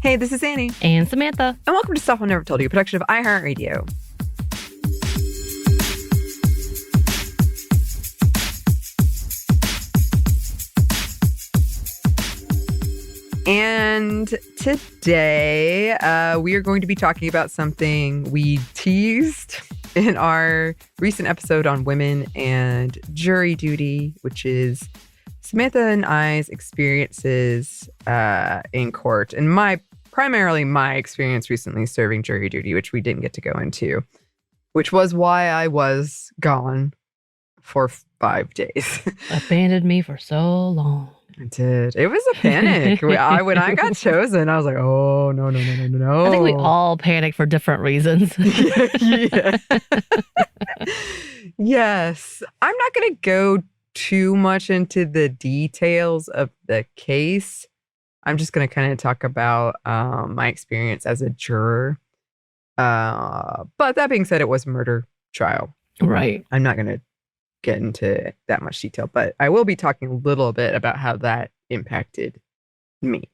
Hey, this is Anney. And Samantha. And welcome to Stuff I Never Told You, a production of iHeartRadio. And today, we are going to be talking about something we teased in our recent episode on women and jury duty, which is Samantha and I's experiences in court. And primarily my experience recently serving jury duty, which we didn't get to go into, which was why I was gone for 5 days. Abandoned me for so long. I did. It was a panic. When I got chosen, I was like, oh, no. I think we all panicked for different reasons. Yeah. Yes. I'm not going to go too much into the details of the case. I'm just going to kind of talk about my experience as a juror. But that being said, it was a murder trial. Right. I'm not going to get into that much detail, but I will be talking a little bit about how that impacted me.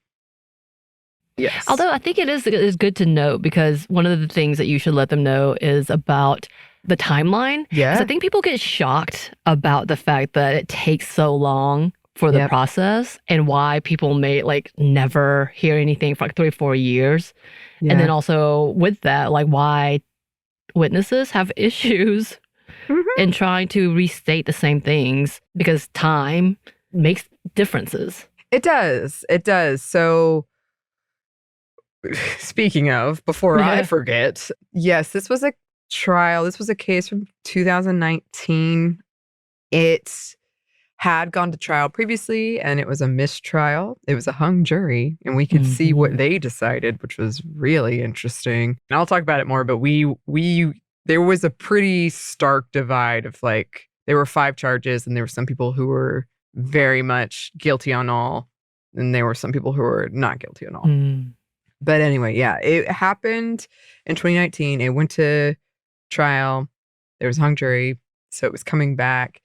Yes. Although I think it is good to note, because one of the things that you should let them know is about the timeline. Yeah. 'Cause I think people get shocked about the fact that it takes so long for the process, and why people may never hear anything for 3 or 4 years. Yeah. And then also with that, why witnesses have issues in trying to restate the same things, because time makes differences. It does. So speaking of, before I forget, yes, this was a trial. This was a case from 2019. It had gone to trial previously, and it was a mistrial. It was a hung jury, and we could see what they decided, which was really interesting. And I'll talk about it more, but there was a pretty stark divide of there were 5 charges, and there were some people who were very much guilty on all, and there were some people who were not guilty on all. But anyway, yeah, it happened in 2019. It went to trial. There was a hung jury, so it was coming back.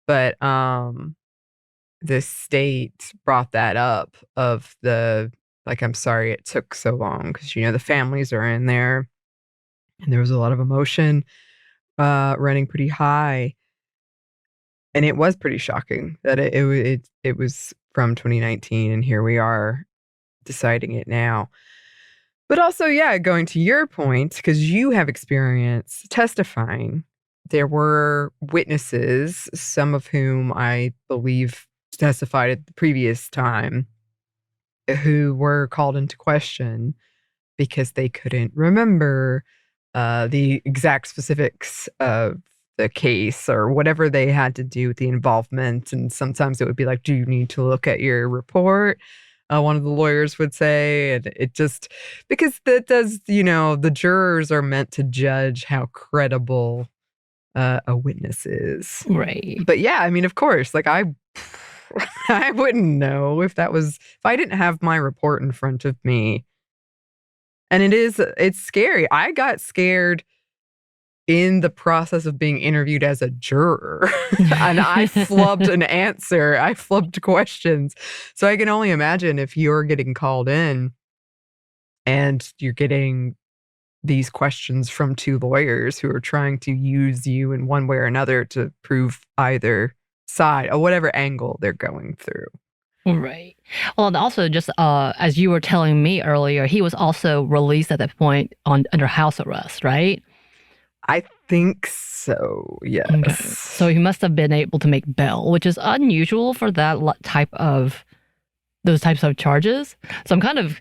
But the state brought that up of I'm sorry it took so long, because, the families are in there. And there was a lot of emotion running pretty high. And it was pretty shocking that it was from 2019, and here we are deciding it now. But also, yeah, going to your point, because you have experience testifying, there were witnesses, some of whom I believe testified at the previous time, who were called into question because they couldn't remember the exact specifics of the case, or whatever they had to do with the involvement. And sometimes it would be like, do you need to look at your report? One of the lawyers would say, and it just, because that does, the jurors are meant to judge how credible a witness is. Right. But yeah, I mean, of course, I wouldn't know if I didn't have my report in front of me. And it's scary. I got scared in the process of being interviewed as a juror. And I flubbed an answer. I flubbed questions. So I can only imagine if you're getting called in and you're getting these questions from 2 lawyers who are trying to use you in one way or another to prove either side, or whatever angle they're going through. Right. Well, and also just as you were telling me earlier, he was also released at that point under house arrest, right? I think so, yes. Okay. So he must have been able to make bail, which is unusual for those types of charges. So I'm kind of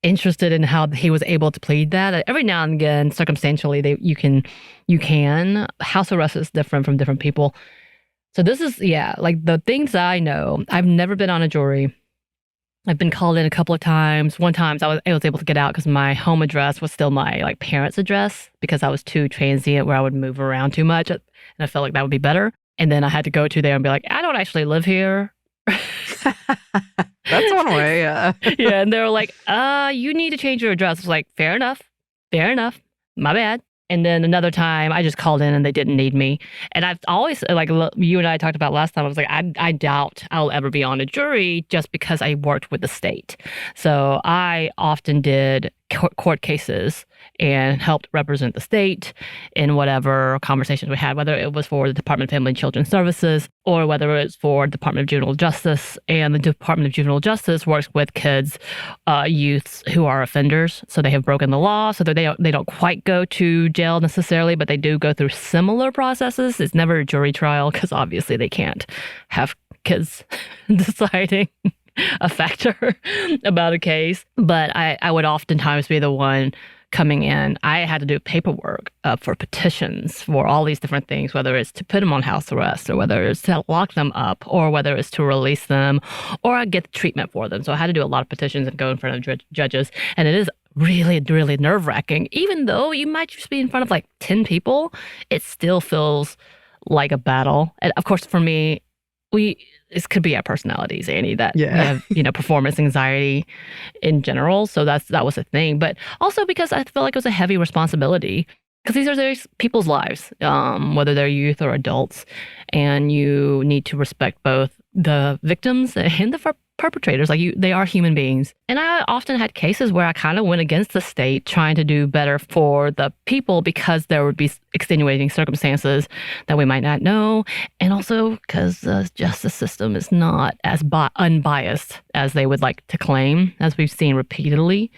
interested in how he was able to plead that. Every now and again, circumstantially, you can. House arrest is different from different people. So this is, the things I know. I've never been on a jury. I've been called in a couple of times. One time I was able to get out because my home address was still my parents' address, because I was too transient where I would move around too much, and I felt like that would be better. And then I had to go to there and be like, I don't actually live here. That's one way, yeah. Yeah, and they were like, you need to change your address. I was like, fair enough. My bad. And then another time, I just called in and they didn't need me. And I've always, like you and I talked about last time, I was like, I doubt I'll ever be on a jury just because I worked with the state. So I often did court cases and helped represent the state in whatever conversations we had, whether it was for the Department of Family and Children's Services or whether it's for Department of Juvenile Justice. And the Department of Juvenile Justice works with kids, youths who are offenders. So they have broken the law, so that they don't quite go to jail necessarily, but they do go through similar processes. It's never a jury trial because obviously they can't have kids deciding a factor about a case. But I would oftentimes be the one coming in. I had to do paperwork for petitions for all these different things, whether it's to put them on house arrest or whether it's to lock them up or whether it's to release them or I get the treatment for them. So I had to do a lot of petitions and go in front of judges. And it is really, really nerve-wracking. Even though you might just be in front of like 10 people, it still feels like a battle. And of course, for me, this could be our personalities, Anney, that we have, performance anxiety in general. So that was a thing. But also because I feel like it was a heavy responsibility because these are people's lives, whether they're youth or adults. And you need to respect both the victims and the perpetrators. Like they are human beings. And I often had cases where I kind of went against the state trying to do better for the people because there would be extenuating circumstances that we might not know. And also because the justice system is not as unbiased as they would like to claim, as we've seen repeatedly.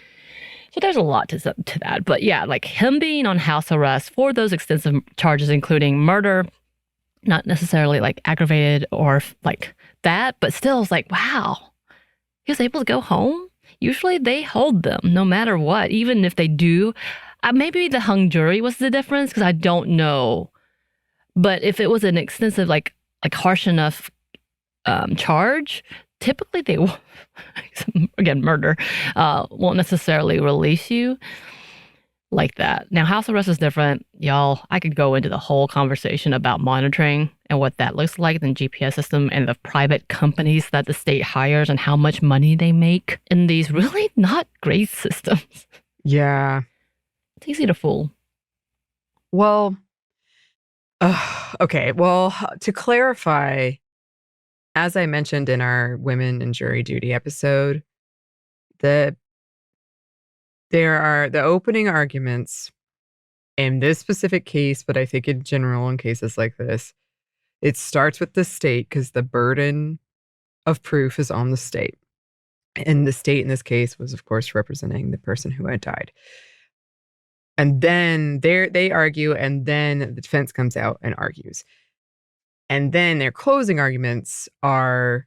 So there's a lot to that. But yeah, like him being on house arrest for those extensive charges, including murder, not necessarily like aggravated or like that, but still it's like, wow, he was able to go home. Usually they hold them no matter what, even if they do. Maybe the hung jury was the difference because I don't know. But if it was an extensive, like harsh enough charge, typically they will, again, murder, won't necessarily release you like that. Now, house arrest is different. Y'all, I could go into the whole conversation about monitoring and what that looks like, the GPS system and the private companies that the state hires and how much money they make in these really not great systems. Yeah. It's easy to fool. Well, okay. Well, to clarify, as I mentioned in our Women in Jury Duty episode, there are the opening arguments in this specific case, but I think in general in cases like this, it starts with the state because the burden of proof is on the state. And the state in this case was, of course, representing the person who had died. And then they argue, and then the defense comes out and argues. And then their closing arguments are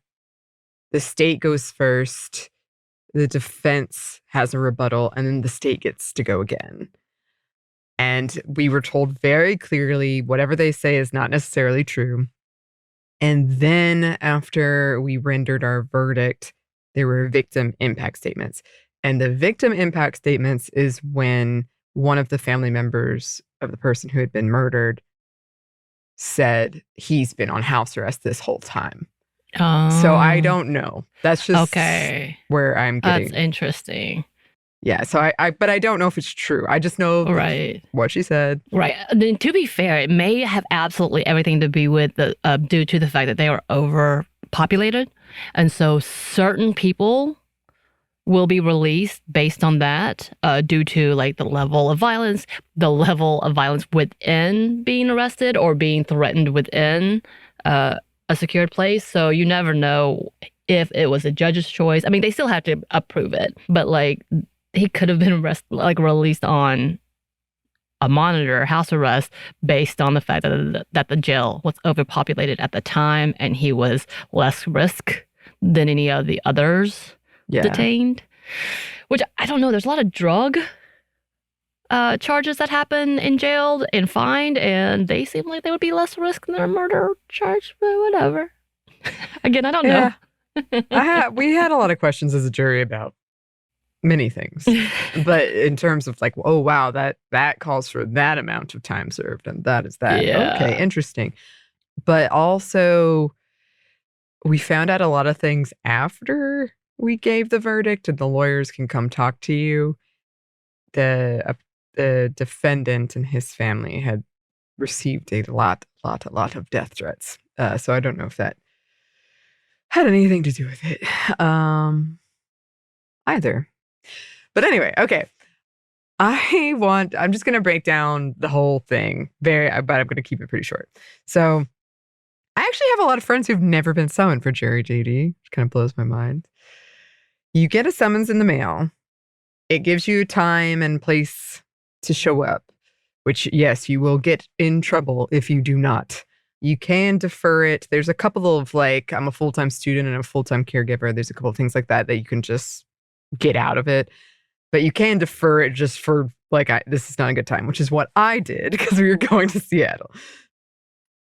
the state goes first, the defense has a rebuttal, and then the state gets to go again. And we were told very clearly whatever they say is not necessarily true. And then after we rendered our verdict, there were victim impact statements. And the victim impact statements is when one of the family members of the person who had been murdered said he's been on house arrest this whole time. So I don't know. That's just where I'm getting. That's interesting. Yeah. So but I don't know if it's true. I just know what she said. Right. Then to be fair, it may have absolutely everything to be with due to the fact that they are overpopulated, and so certain people will be released based on that due to like the level of violence within being arrested or being threatened within a secured place. So you never know if it was a judge's choice. I mean, they still have to approve it, but like he could have been released on a monitor house arrest based on the fact that the jail was overpopulated at the time and he was less risk than any of the others detained. Which I don't know. There's a lot of drug charges that happen in jail and fined, and they seem like they would be less risk than a murder charge, but whatever. Again, I don't know. We had a lot of questions as a jury about many things, but in terms of like, oh wow, that calls for that amount of time served, and that is that. Yeah. Okay, interesting. But also, we found out a lot of things after we gave the verdict, and the lawyers can come talk to you. the defendant and his family had received a lot of death threats. So I don't know if that had anything to do with it either. But anyway, okay. I'm just going to break down the whole thing but I'm going to keep it pretty short. So I actually have a lot of friends who've never been summoned for jury duty, which kind of blows my mind. You get a summons in the mail. It gives you time and place to show up, which, yes, you will get in trouble if you do not. You can defer it. There's a couple of, like, I'm a full-time student and a full-time caregiver. There's a couple of things like that you can just get out of it. But you can defer it just for, like, this is not a good time, which is what I did because we were going to Seattle.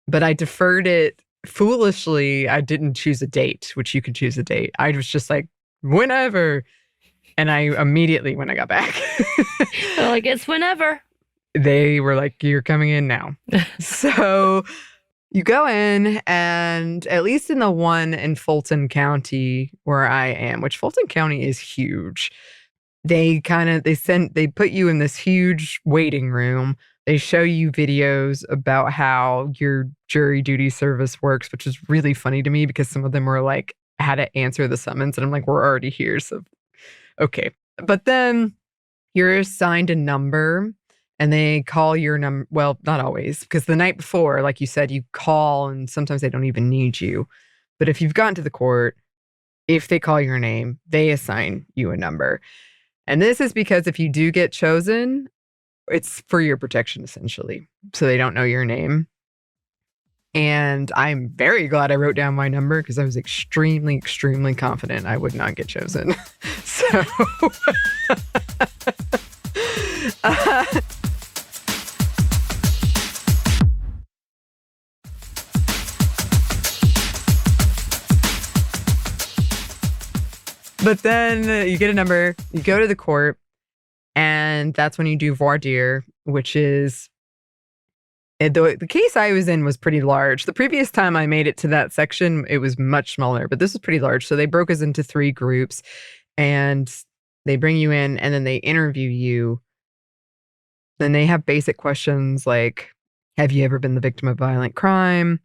But I deferred it foolishly. I didn't choose a date, which you could choose a date. I was just like, whenever. And I immediately, when I got back, Like, it's whenever. They were like, you're coming in now. So you go in, and at least in the one in Fulton County where I am, which Fulton County is huge, they put you in this huge waiting room. They show you videos about how your jury duty service works, which is really funny to me because some of them were like, how to answer the summons. And I'm like, we're already here. So, okay. But then you're assigned a number and they call your number. Well, not always, because the night before, like you said, you call and sometimes they don't even need you. But if you've gotten to the court, if they call your name, they assign you a number. And this is because if you do get chosen, it's for your protection, essentially. So they don't know your name. And I'm very glad I wrote down my number because I was extremely confident I would not get chosen. So, but then you get a number, you go to the court, and that's when you do voir dire, which is the case I was in was pretty large. The previous time I made it to that section, it was much smaller, but this was pretty large. So they broke us into 3 groups, and they bring you in, and then they interview you. Then they have basic questions like, have you ever been the victim of violent crime?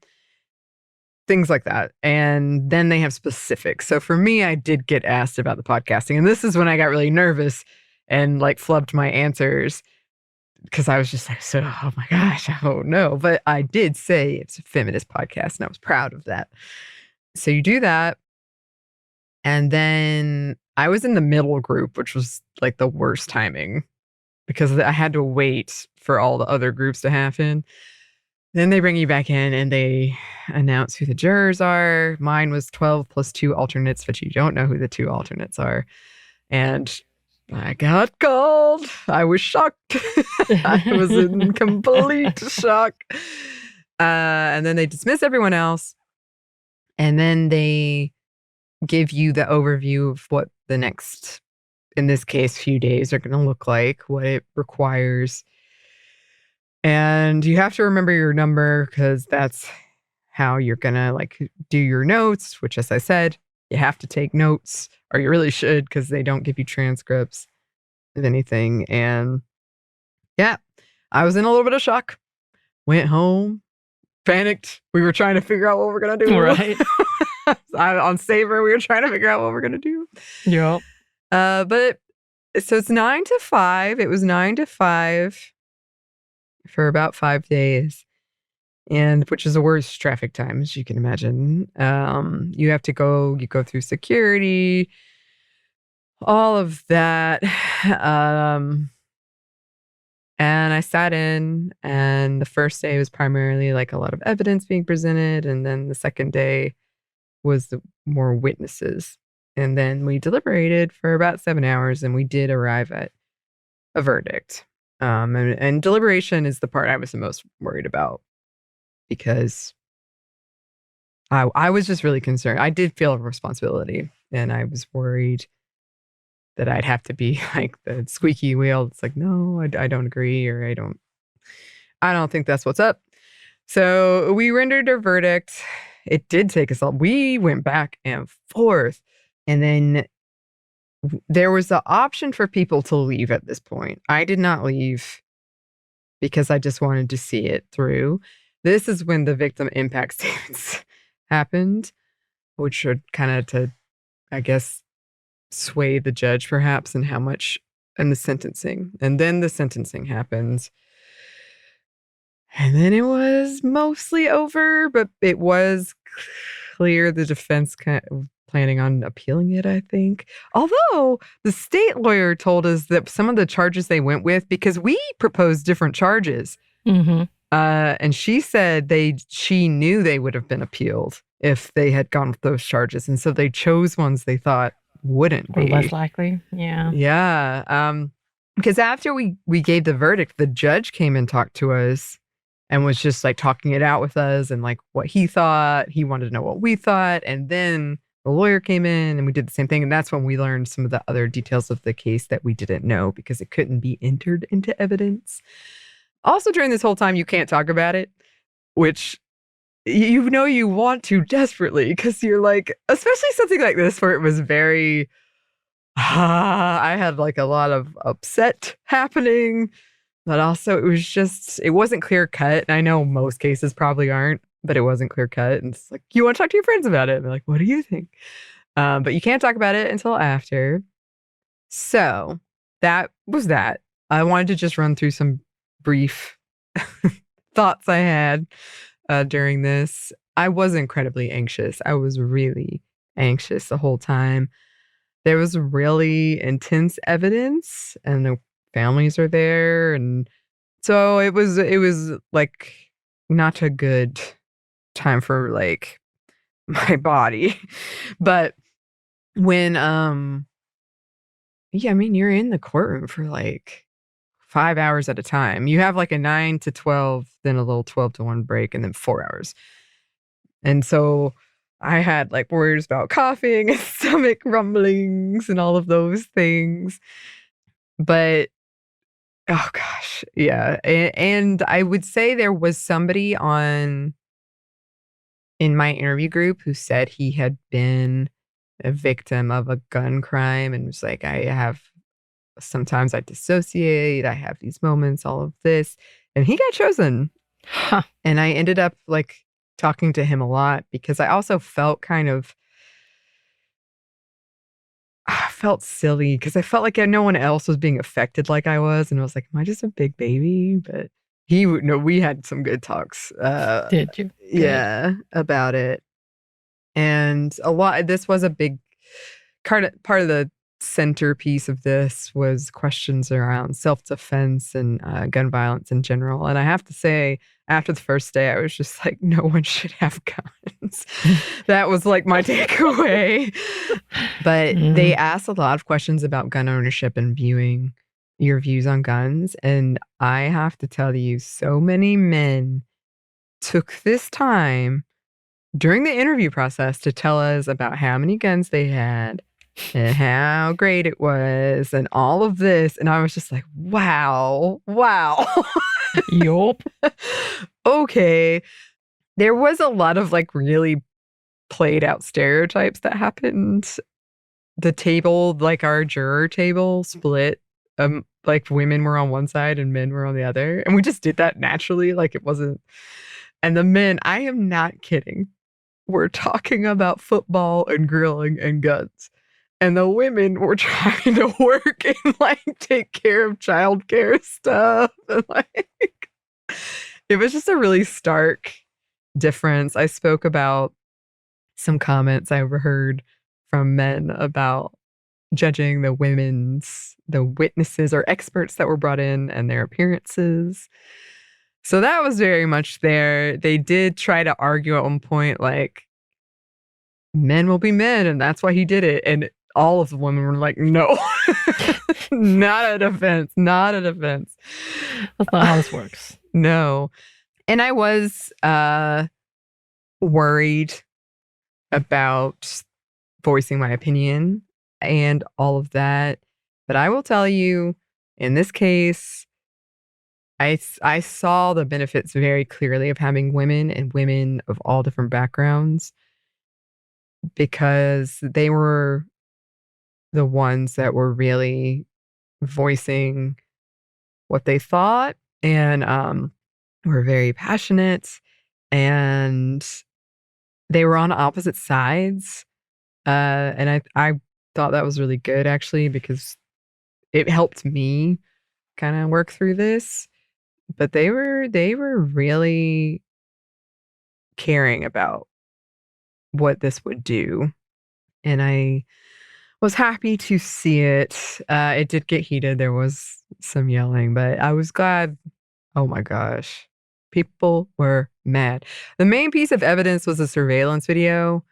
Things like that. And then they have specifics. So for me, I did get asked about the podcasting. And this is when I got really nervous and like flubbed my answers because I was just like, oh my gosh, oh no. But I did say it's a feminist podcast and I was proud of that. So you do that. And then I was in the middle group, which was like the worst timing because I had to wait for all the other groups to happen. Then they bring you back in and they announce who the jurors are. Mine was 12 plus 2 alternates, but you don't know who the 2 alternates are. And I got called. I was shocked. I was in complete shock. And then they dismiss everyone else. And then they give you the overview of what the next, in this case, few days are going to look like, what it requires. And you have to remember your number because that's how you're going to like do your notes, which, as I said, you have to take notes, or you really should, because they don't give you transcripts of anything. And yeah, I was in a little bit of shock. Went home, panicked. We were trying to figure out what we're going to do. Right. On Savor, we were trying to figure out what we're going to do. Yeah. But so it's 9 to 5. It was 9 to 5 for about 5 days. And which is the worst traffic time, as you can imagine. You have to go through security, all of that. And I sat in, and the first day was primarily like a lot of evidence being presented. And then the second day was the more witnesses. And then we deliberated for about 7 hours, and we did arrive at a verdict. And deliberation is the part I was the most worried about because I was just really concerned. I did feel a responsibility, and I was worried that I'd have to be like the squeaky wheel. It's like, no, I don't agree, or I don't think that's what's up. So we rendered a verdict. It did take us all. We went back and forth, and then there was the option for people to leave at this point. I did not leave because I just wanted to see it through. This is when the victim impact statements happened, which should kind of to, I guess, sway the judge perhaps in how much and the sentencing. And then the sentencing happens. And then it was mostly over, but it was clear the defense kind of planning on appealing it, I think. Although the state lawyer told us that some of the charges they went with, because we proposed different charges, and she said she knew they would have been appealed if they had gone with those charges. And so they chose ones they thought wouldn't Or be. less likely. Yeah. Yeah. Because after we gave the verdict, the judge came and talked to us and was just like talking it out with us and like what he thought. He wanted to know what we thought. And then the lawyer came in and we did the same thing. And that's when we learned some of the other details of the case that we didn't know because it couldn't be entered into evidence. Also, during this whole time, you can't talk about it, which you know you want to desperately because you're like, especially something like this where it was very, I had like a lot of upset happening. But also, it wasn't clear cut. And I know most cases probably aren't, but it wasn't clear cut. And it's like, you want to talk to your friends about it? And they're like, what do you think? But you can't talk about it until after. So that was that. I wanted to just run through some brief thoughts I had during this. I was incredibly anxious. I was really anxious the whole time. There was really intense evidence and the families are there. And so it was like not a good time for like my body. But when, yeah, I mean, you're in the courtroom for like 5 hours at a time. You have like a 9 to 12, then a little 12 to 1 break, and then 4 hours. And so I had like worries about coughing and stomach rumblings and all of those things. But oh gosh, yeah. And I would say there was somebody in my interview group who said he had been a victim of a gun crime and was like, sometimes I dissociate, I have these moments, all of this. And he got chosen. Huh. And I ended up like talking to him a lot because I also felt I felt silly because I felt like no one else was being affected like I was. And I was like, am I just a big baby? But we had some good talks. Did you? Yeah, about it. And this was a big part of the centerpiece of this was questions around self-defense and gun violence in general. And I have to say, after the first day, I was just like, no one should have guns. That was like my takeaway. But they asked a lot of questions about gun ownership and your views on guns. And I have to tell you, so many men took this time during the interview process to tell us about how many guns they had and how great it was and all of this. And I was just like, wow. Yup. Okay. There was a lot of like really played out stereotypes that happened. The table, like our juror table split. Like women were on one side and men were on the other. And we just did that naturally. Like it wasn't. And the men, I am not kidding. We're talking about football and grilling and guns. And the women were trying to work and like take care of childcare stuff. And like, it was just a really stark difference. I spoke about some comments I overheard from men about judging the witnesses or experts that were brought in and their appearances. So that was very much there. They did try to argue at one point, like, men will be men, and that's why he did it. And all of the women were like, no, not a defense, not a defense. That's not how this works. No. And I was worried about voicing my opinion and all of that. But I will tell you, in this case, I saw the benefits very clearly of having women and women of all different backgrounds because they were the ones that were really voicing what they thought and were very passionate, and they were on opposite sides. And I thought that was really good actually because it helped me kind of work through this. But they were really caring about what this would do, and I was happy to see it. It did get heated. There was some yelling, but I was glad. Oh my gosh. People were mad. The main piece of evidence was a surveillance video.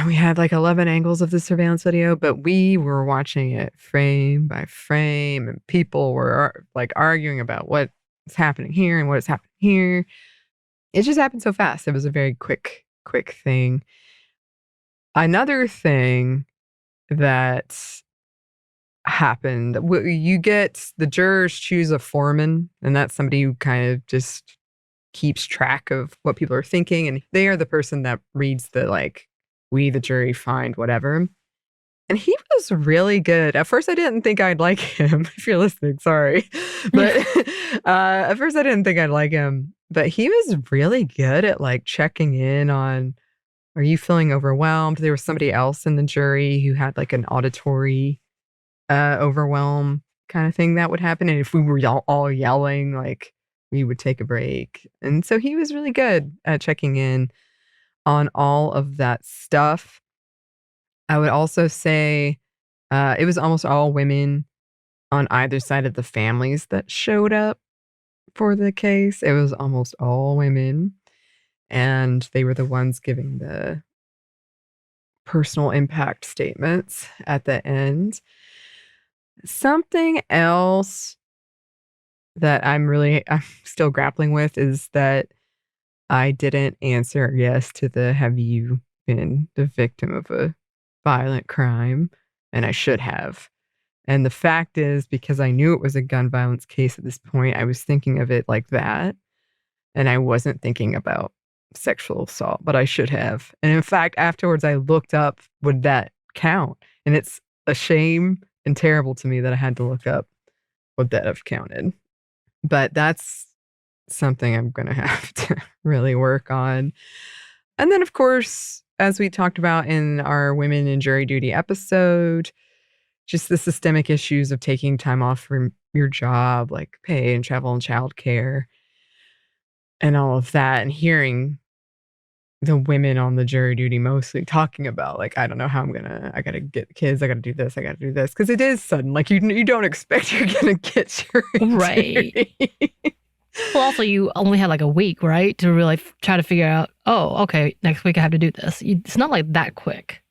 We had like 11 angles of the surveillance video, but we were watching it frame by frame, and people were like arguing about what's happening here and what is happening here. It just happened so fast. It was a very quick thing. Another thing that happened, you get the jurors choose a foreman, and that's somebody who kind of just keeps track of what people are thinking, and they are the person that reads the like, we the jury find whatever. And he was really good. At first I didn't think I'd like him. If you're listening, sorry. But at first I didn't think I'd like him, but he was really good at like checking in on, are you feeling overwhelmed? There was somebody else in the jury who had like an auditory overwhelm kind of thing that would happen. And if we were all yelling, like we would take a break. And so he was really good at checking in on all of that stuff. I would also say it was almost all women on either side of the families that showed up for the case. It was almost all women, and they were the ones giving the personal impact statements at the end. Something else that I'm still grappling with is that I didn't answer yes to the have you been the victim of a violent crime, and I should have. And the fact is, because I knew it was a gun violence case at this point, I was thinking of it like that, and I wasn't thinking about sexual assault, but I should have. And in fact, afterwards, I looked up, would that count? And it's a shame and terrible to me that I had to look up, would that have counted? But that's something I'm going to have to really work on. And then, of course, as we talked about in our Women in Jury Duty episode, just the systemic issues of taking time off from your job, like pay and travel and childcare and all of that, and hearing the women on the jury duty mostly talking about, like, I don't know how I gotta get the kids, I gotta do this, I gotta do this. Because it is sudden. Like, you don't expect you're gonna get jury Right. duty. Well, also, you only had like a week, right? To really try to figure out, oh, okay, next week I have to do this. It's not like that quick.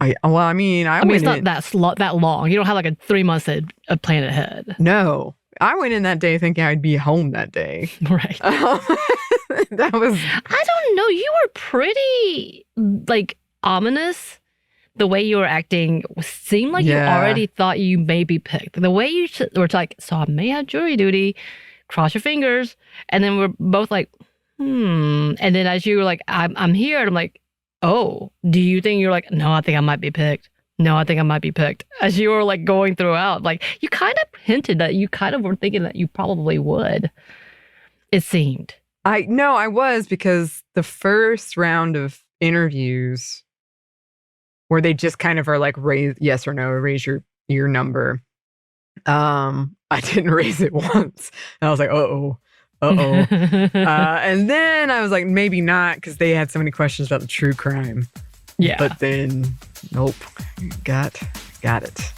I mean, it's not that long. You don't have like a 3 months to plan ahead. No. I went in that day thinking I'd be home that day. Right. That was... I don't know. You were pretty, like, ominous. The way you were acting seemed like you already thought you may be picked. The way you were like, so I may have jury duty. Cross your fingers. And then we're both like, And then as you were like, I'm here. And I'm like, oh, do you think you're like, no, I think I might be picked. No, I think I might be picked. As you were like going throughout, like you kind of hinted that you kind of were thinking that you probably would. It seemed. I was, because the first round of interviews where they just kind of are like, raise yes or no, raise your number. I didn't raise it once. And I was like, uh-oh. And then I was like, maybe not, because they had so many questions about the true crime. Yeah. But then, nope. Got it.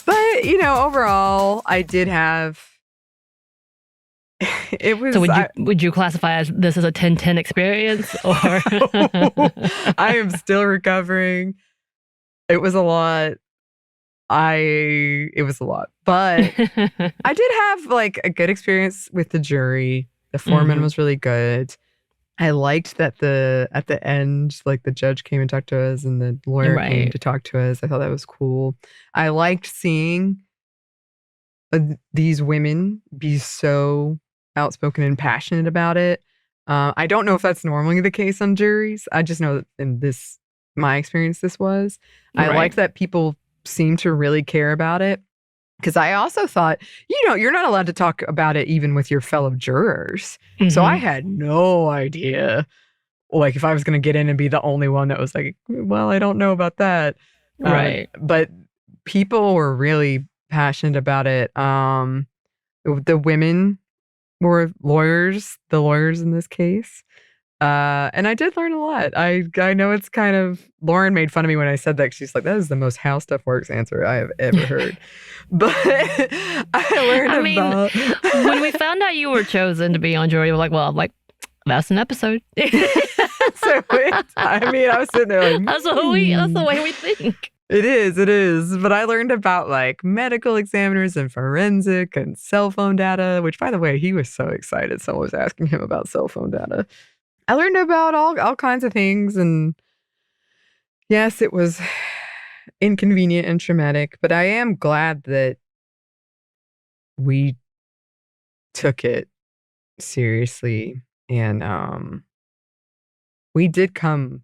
But, overall, I did have... It was... So would you classify this as a 10-10 experience? Or I am still recovering. It was a lot. It was a lot. But I did have like a good experience with the jury. The foreman was really good. I liked that at the end, like the judge came and talked to us and the lawyer came to talk to us. I thought that was cool. I liked seeing these women be so outspoken and passionate about it. I don't know if that's normally the case on juries. I just know that in my experience, this was. I liked that people seem to really care about it. Because I also thought, you're not allowed to talk about it even with your fellow jurors. So I had no idea, like, if I was going to get in and be the only one that was like, well, I don't know about that. Right. But people were really passionate about it. The women were lawyers, the lawyers in this case. And I did learn a lot. I know it's kind of, Lauren made fun of me when I said that. She's like, that is the most how stuff works answer I have ever heard. But I learned about. When we found out you were chosen to be on jury, we were like, well, that's an episode. So I was sitting there like, that's the way we think. It is. But I learned about like medical examiners and forensic and cell phone data, which, by the way, he was so excited. Someone was asking him about cell phone data. I learned about all kinds of things, and yes, it was inconvenient and traumatic, but I am glad that we took it seriously, and we did come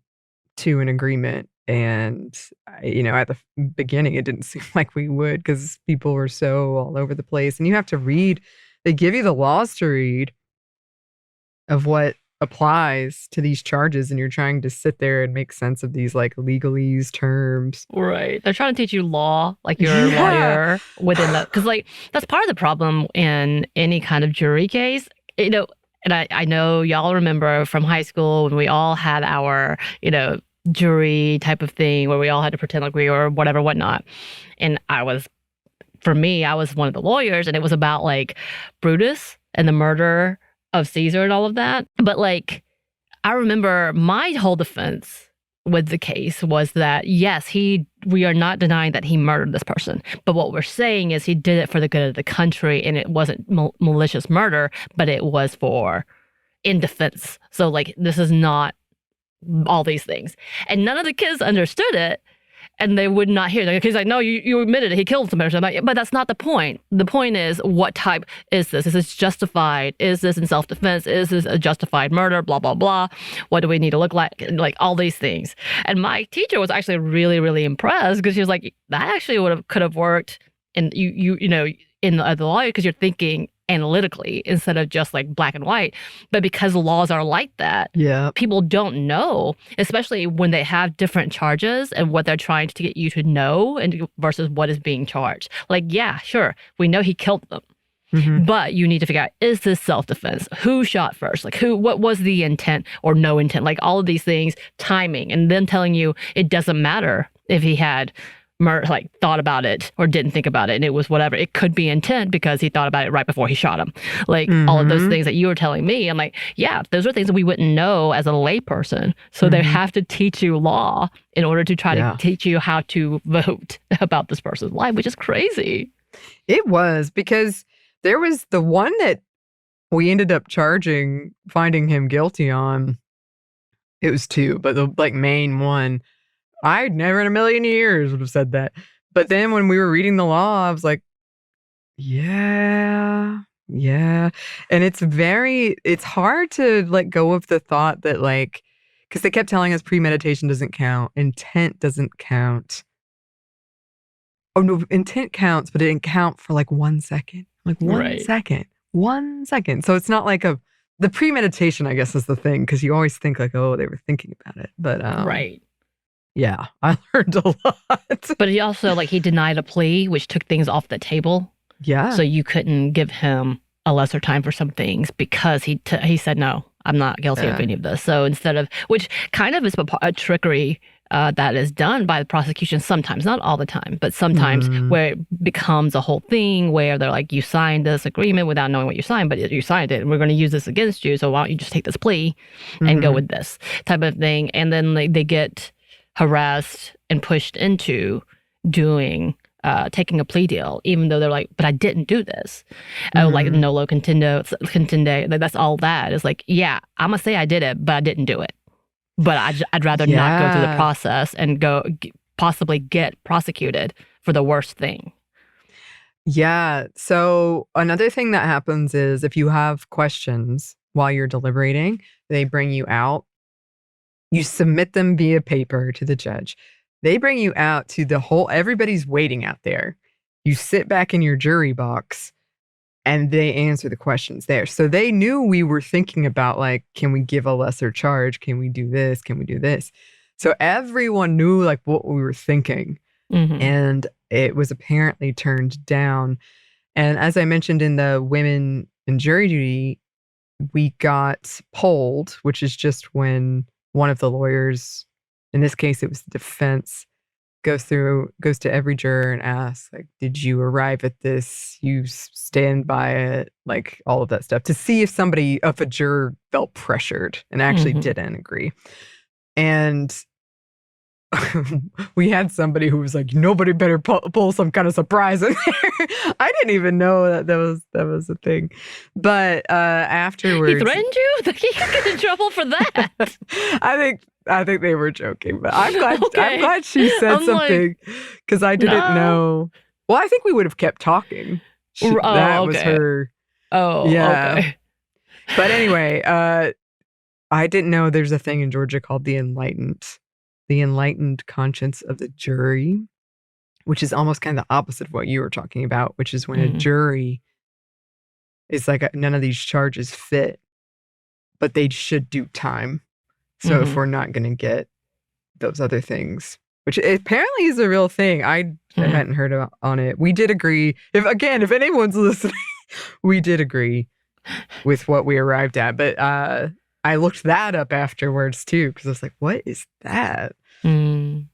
to an agreement. And at the beginning, it didn't seem like we would, because people were so all over the place, and you have to read. They give you the laws to read of what applies to these charges, and you're trying to sit there and make sense of these like legalese terms. Right. They're trying to teach you law, like you're a lawyer within that. Because like that's part of the problem in any kind of jury case. And I know y'all remember from high school when we all had our, jury type of thing where we all had to pretend like we were whatever, whatnot. And for me, I was one of the lawyers, and it was about like Brutus and the murder of Caesar and all of that. But like, I remember my whole defense with the case was that, yes, we are not denying that he murdered this person. But what we're saying is he did it for the good of the country, and it wasn't malicious murder, but it was in defense. So like, this is not all these things. And none of the kids understood it. And they would not hear. The kid's like, no, you admitted it. He killed somebody. Like, but that's not the point. The point is, what type is this? Is this justified? Is this in self-defense? Is this a justified murder? Blah, blah, blah. What do we need to look like? Like all these things. And my teacher was actually really, really impressed, because she was like, that actually could have worked in in the lawyer, because you're thinking analytically instead of just like black and white. But because laws are like that, people don't know, especially when they have different charges and what they're trying to get you to know and versus what is being charged. Like, yeah, sure, we know he killed them. But you need to figure out, is this self-defense? Who shot first? Like what was the intent or no intent? Like all of these things, timing, and then telling you it doesn't matter if he had thought about it or didn't think about it, and it was whatever. It could be intent because he thought about it right before he shot him. Like all of those things that you were telling me, I'm like, yeah, those are things that we wouldn't know as a layperson. So they have to teach you law in order to try to teach you how to vote about this person's life, which is crazy. It was, because there was the one that we ended up finding him guilty on. It was two, but the main one, I'd never in a million years would have said that. But then when we were reading the law, I was like, yeah. And it's hard to let go of the thought that because they kept telling us premeditation doesn't count, intent doesn't count. Oh no, intent counts, but it didn't count for 1 second. Second. 1 second. So it's not the premeditation, I guess, is the thing, because you always think they were thinking about it. But right. Yeah, I learned a lot. But he also, he denied a plea, which took things off the table. Yeah. So you couldn't give him a lesser time for some things because he said, no, I'm not guilty of any of this. So instead of, which kind of is a trickery that is done by the prosecution sometimes, not all the time, but sometimes where it becomes a whole thing where they're like, you signed this agreement without knowing what you signed, but you signed it and we're going to use this against you. So why don't you just take this plea and go with this type of thing. And then they get harassed and pushed into taking a plea deal, even though they're like, but I didn't do this. Nolo contende, that's all that. It's like, yeah, I'm going to say I did it, but I didn't do it. But I'd rather not go through the process and possibly get prosecuted for the worst thing. Yeah. So another thing that happens is if you have questions while you're deliberating, they bring you out. You submit them via paper to the judge. They bring you out to everybody's waiting out there. You sit back in your jury box and they answer the questions there. So they knew we were thinking about, like, can we give a lesser charge? Can we do this? Can we do this? So everyone knew, like, what we were thinking. Mm-hmm. And it was apparently turned down. And as I mentioned in the women in jury duty, we got polled, which is just when one of the lawyers, in this case, it was the defense, goes to every juror and asks, like, did you arrive at this? You stand by it, like all of that stuff, to see if a juror felt pressured and actually Mm-hmm. didn't agree. And we had somebody who was like, nobody better pull some kind of surprise in there. I didn't even know that was a thing. But afterwards, He threatened you? He could get in trouble for that. I think they were joking, but I'm glad Okay. I'm glad she said I'm something, because I didn't No. know. Well, I think we would have kept talking. That was okay. her. Oh, Yeah. okay. But anyway, I didn't know there's a thing in Georgia called the enlightened conscience of the jury, which is almost kind of the opposite of what you were talking about, which is when a jury is like, none of these charges fit, but they should do time. So if we're not going to get those other things, which apparently is a real thing. I hadn't heard on it. We did agree. If anyone's listening, we did agree with what we arrived at. But I looked that up afterwards too, because I was like, what is that? There's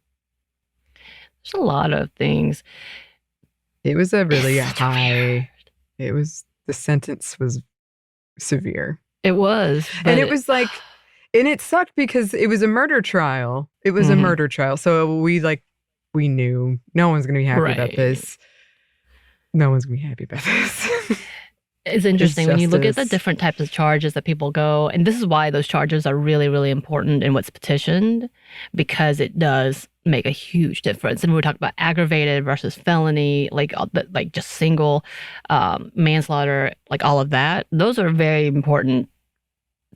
a lot of things. It was a really It's such high. The sentence was severe. It was. And it was like, and it sucked because it was a murder trial. It was a murder trial. So we knew no one's going to be happy about this. No one's going to be happy about this. It's interesting when you look at the different types of charges that people go, and this is why those charges are really, really important in what's petitioned, because it does make a huge difference. And we talk about aggravated versus felony, like just single manslaughter, like all of that. Those are very important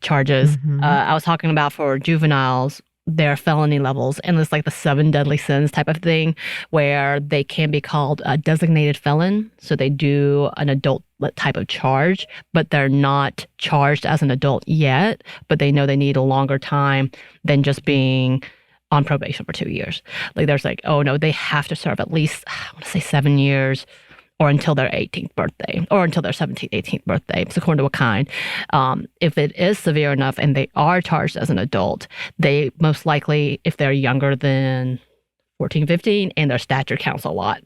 charges. I was talking about for juveniles, their felony levels, and it's like the 7 deadly sins type of thing, where they can be called a designated felon. So they do an adult type of charge, but they're not charged as an adult yet, but they know they need a longer time than just being on probation for 2 years. Like there's like, oh no, they have to serve at least, I want to say 7 years, or until their 18th birthday, or until their 17th, 18th birthday. It's according to what kind. If it is severe enough and they are charged as an adult, they most likely, if they're younger than 14, 15, and their stature counts a lot,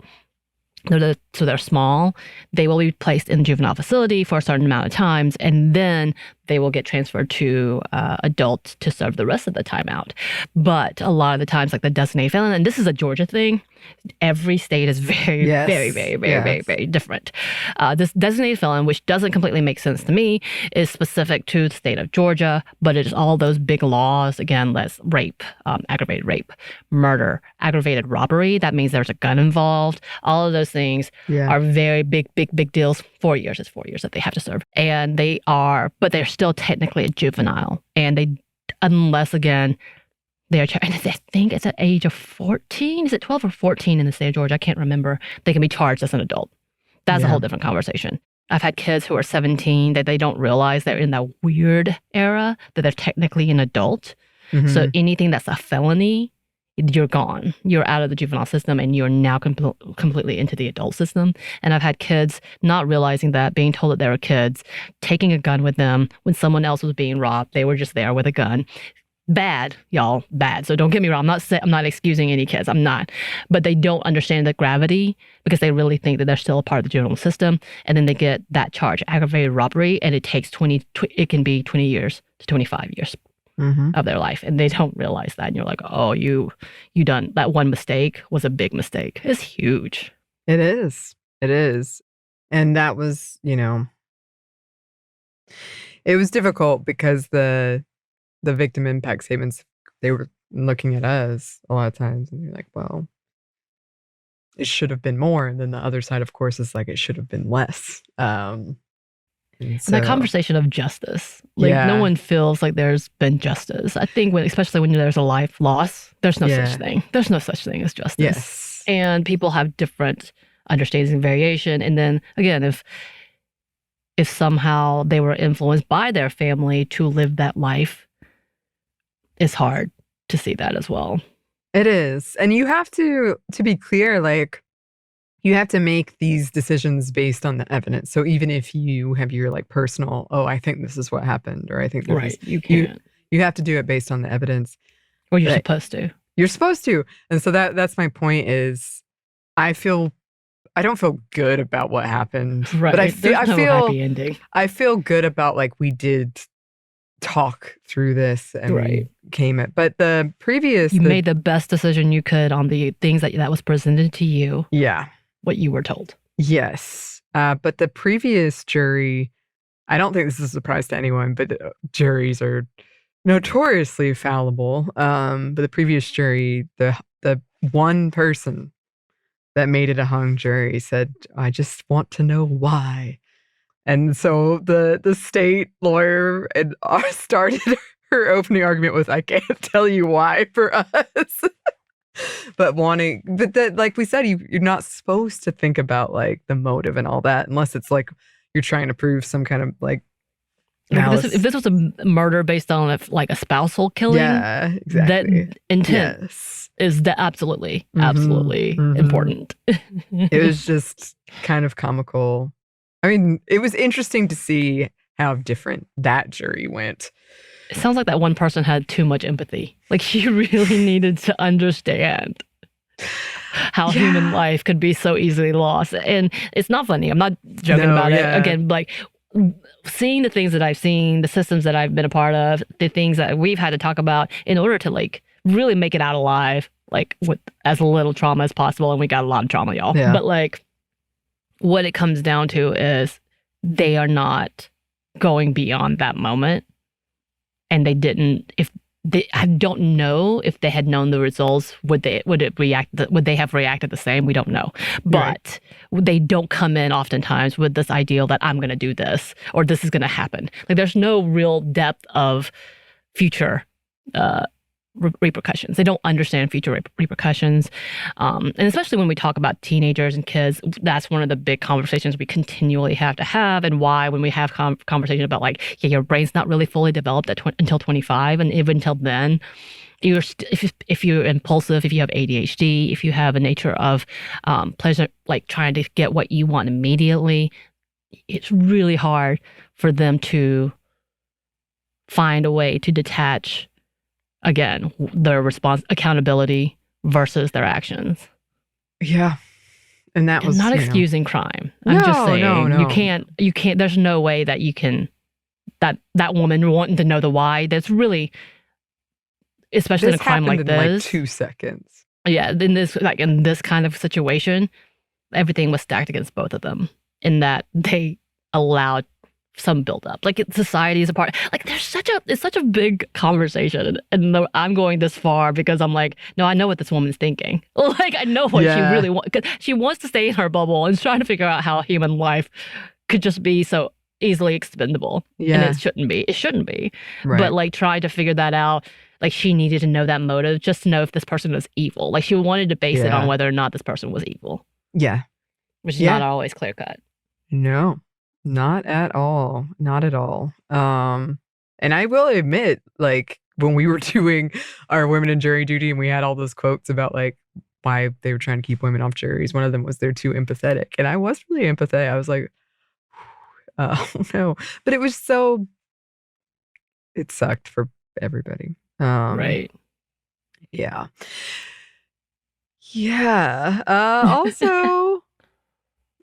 so they're small, they will be placed in juvenile facility for a certain amount of times, and then they will get transferred to adult to serve the rest of the time out. But a lot of the times, like the designated felon, and this is a Georgia thing, every state is very, very different. This designated felon, which doesn't completely make sense to me, is specific to the state of Georgia, but it is all those big laws. Again, less rape, aggravated rape, murder, aggravated robbery. That means there's a gun involved. All of those things are very big deals. 4 years is 4 years that they have to serve. And but they're still technically a juvenile. And unless again, they are, and I think it's at age of 14. Is it 12 or 14 in the state of Georgia? I can't remember. They can be charged as an adult. That's a whole different conversation. I've had kids who are 17 that they don't realize they're in that weird era that they're technically an adult. So anything that's a felony, you're gone. You're out of the juvenile system and you're now completely into the adult system. And I've had kids not realizing that, being told that they were kids, taking a gun with them when someone else was being robbed. They were just there with a gun. Bad, y'all, bad. So don't get me wrong. I'm not excusing any kids. I'm not. But they don't understand the gravity because they really think that they're still a part of the juvenile system. And then they get that charge, aggravated robbery, and it takes it can be 20 years to 25 years of their life. And they don't realize that. And you're like, oh, you done that one mistake was a big mistake. It's huge. It is. It is. And that was, it was difficult because the victim impact statements, they were looking at us a lot of times and you're like, well, it should have been more. And then the other side, of course, is like, it should have been less. And that conversation of justice, like no one feels like there's been justice. I think especially when there's a life loss, there's no such thing. There's no such thing as justice. Yes. And people have different understandings and variation. And then again, if somehow they were influenced by their family to live that life, it's hard to see that as well. It is. And you have to be clear, like, you have to make these decisions based on the evidence. So even if you have your like personal, oh, I think this is what happened, or I think this is, you can't. You have to do it based on the evidence. Or you're supposed to. You're supposed to. And so that's my point is I don't feel good about what happened. Right. But I feel happy ending. I feel good about like we did talk through this and we came it. But the previous You made the best decision you could on the things that was presented to you. Yeah. What you were told. Yes. But the previous jury, I don't think this is a surprise to anyone, but juries are notoriously fallible. But the previous jury, the one person that made it a hung jury said, I just want to know why. And so the state lawyer started her opening argument with, I can't tell you why for us. But that, like we said, you're not supposed to think about like the motive and all that unless it's like you're trying to prove some kind of like if this was a murder based on a spousal killing, exactly. That intent is absolutely important. It was just kind of comical. I mean, it was interesting to see how different that jury went. It sounds like that one person had too much empathy. Like she really needed to understand how human life could be so easily lost. And it's not funny. I'm not joking about it. Again, like seeing the things that I've seen, the systems that I've been a part of, the things that we've had to talk about in order to like really make it out alive, like with as little trauma as possible. And we got a lot of trauma, y'all. Yeah. But like what it comes down to is they are not going beyond that moment. And they didn't. I don't know if they had known the results, would they have reacted the same? We don't know. But they don't come in oftentimes with this ideal that I'm going to do this or this is going to happen. Like there's no real depth of future repercussions. They don't understand future repercussions. And especially when we talk about teenagers and kids, that's one of the big conversations we continually have to have. And why when we have conversation about like, your brain's not really fully developed until 25. And even until then, if you're impulsive, if you have ADHD, if you have a nature of pleasure, like trying to get what you want immediately, it's really hard for them to find a way to detach again, their accountability versus their actions. Yeah. And that was not excusing crime. I'm just saying no. you can't, there's no way that you can, that woman wanting to know the why, that's really, especially in a crime like this. Like 2 seconds. Yeah. In this kind of situation, everything was stacked against both of them in that they allowed some build up. Like society is a part. Like it's such a big conversation, and I'm going this far because I'm like, no, I know what this woman's thinking. Like I know what she really wants. Because she wants to stay in her bubble and trying to figure out how human life could just be so easily expendable. And it shouldn't be. It shouldn't be. Right. But like trying to figure that out. Like she needed to know that motive just to know if this person was evil. Like she wanted to base it on whether or not this person was evil. Yeah. Which is not always clear cut. No. Not at all. Not at all. And I will admit, like, when we were doing our women in jury duty and we had all those quotes about, like, why they were trying to keep women off juries, one of them was they're too empathetic. And I was really empathetic. I was like, oh, no. But it was it sucked for everybody. Right. Yeah. Yeah. Also...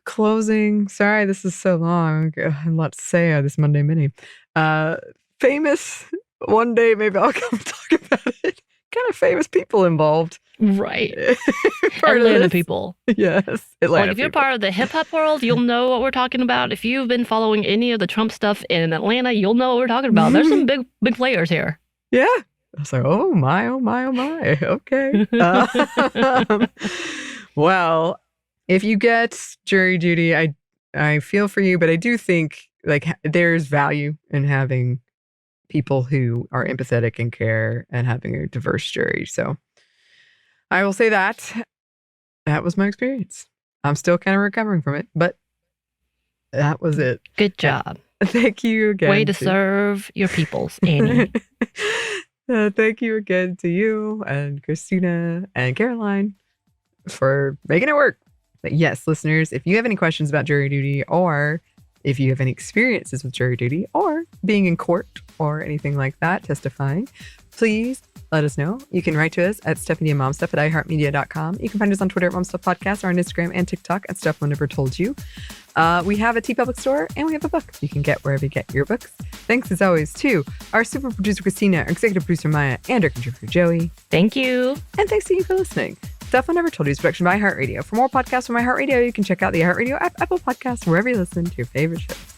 Closing. Sorry, this is so long. A lot to say on this Monday Mini. Famous. One day, maybe I'll come talk about it. Kind of famous people involved. Right. Atlanta people. Yes. Atlanta if you're part of the hip hop world, you'll know what we're talking about. If you've been following any of the Trump stuff in Atlanta, you'll know what we're talking about. There's some big players here. Yeah. I was like, oh my, oh my, oh my. Okay. Well, if you get jury duty, I feel for you, but I do think like there's value in having people who are empathetic and care and having a diverse jury. So I will say that was my experience. I'm still kind of recovering from it, but that was it. Good job. Thank you again. Way to serve your peoples, Anney. Thank you again to you and Christina and Caroline for making it work. But yes, listeners, if you have any questions about jury duty, or if you have any experiences with jury duty or being in court or anything like that, testifying, please let us know. You can write to us at stephanieandmomstuff@iheartmedia.com. You can find us on Twitter at momstuffpodcast, or on Instagram and TikTok at Stuff One Never Told You. We have a TeePublic store, and we have a book you can get wherever you get your books. Thanks as always to our super producer Christina, our executive producer Maya, and our contributor Joey. Thank you. And thanks to you for listening. Stuff One Never Told You is a production by iHeartRadio. For more podcasts from iHeartRadio, you can check out the iHeartRadio app, Apple Podcasts, wherever you listen to your favorite shows.